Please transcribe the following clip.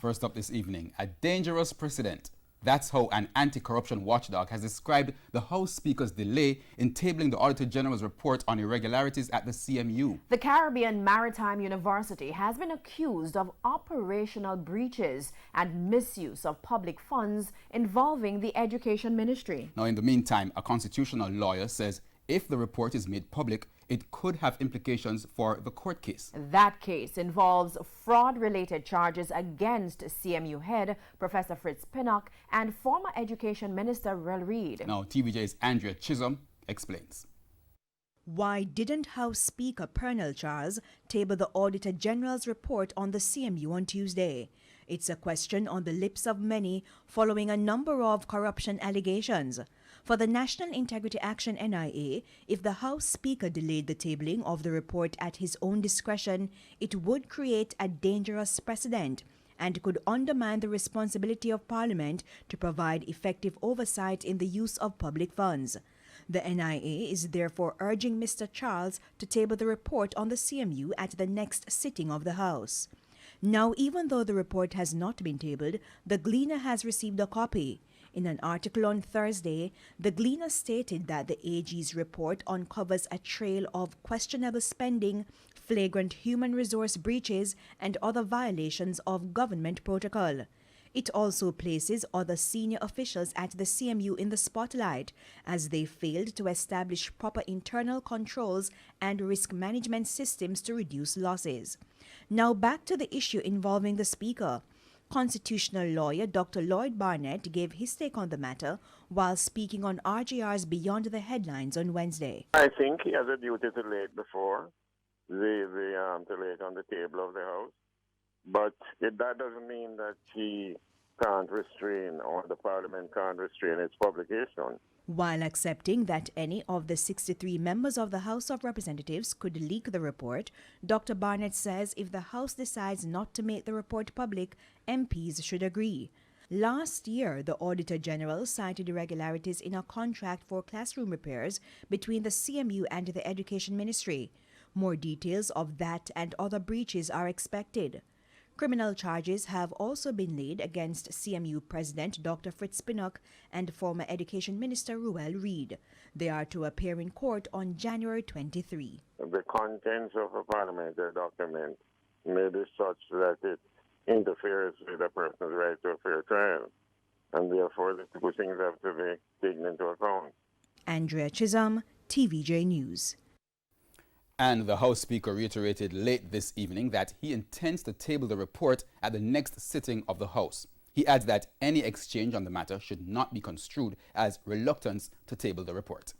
First up this evening, a dangerous precedent. That's how an anti-corruption watchdog has described the House Speaker's delay in tabling the Auditor General's report on irregularities at the CMU. The Caribbean Maritime University has been accused of operational breaches and misuse of public funds involving the Education Ministry. Now, in the meantime, a constitutional lawyer says if the report is made public, it could have implications for the court case. That case involves fraud-related charges against CMU head Professor Fritz Pinnock and former Education Minister Rel Reid. Now, TVJ's Andrea Chisholm explains. Why didn't House Speaker Pernell Charles table the Auditor General's report on the CMU on Tuesday? It's a question on the lips of many following a number of corruption allegations. For the National Integrity Action NIA, if the House Speaker delayed the tabling of the report at his own discretion, it would create a dangerous precedent and could undermine the responsibility of Parliament to provide effective oversight in the use of public funds. The NIA is therefore urging Mr. Charles to table the report on the CMU at the next sitting of the House. Now, even though the report has not been tabled, the Gleaner has received a copy. In an article on Thursday, the Gleaner stated that the AG's report uncovers a trail of questionable spending, flagrant human resource breaches, and other violations of government protocol. It also places other senior officials at the CMU in the spotlight, as they failed to establish proper internal controls and risk management systems to reduce losses. Now back to the issue involving the Speaker. Constitutional lawyer Dr. Lloyd Barnett gave his take on the matter while speaking on RGR's Beyond the Headlines on Wednesday. I think he has a duty to lay it before to lay it on the table of the House, but that doesn't mean that he can't restrain or the Parliament can't restrain its publication. While accepting that any of the 63 members of the House of Representatives could leak the report, Dr. Barnett says if the House decides not to make the report public, MPs should agree. Last year, the Auditor General cited irregularities in a contract for classroom repairs between the CMU and the Education Ministry. More details of that and other breaches are expected. Criminal charges have also been laid against CMU President Dr. Fritz Pinnock and former Education Minister Rel Reid. They are to appear in court on January 23. The contents of a parliamentary document may be such that it interferes with a person's right to a fair trial, and therefore the two things have to be taken into account. Andrea Chisholm, TVJ News. And the House Speaker reiterated late this evening that he intends to table the report at the next sitting of the House. He adds that any exchange on the matter should not be construed as reluctance to table the report.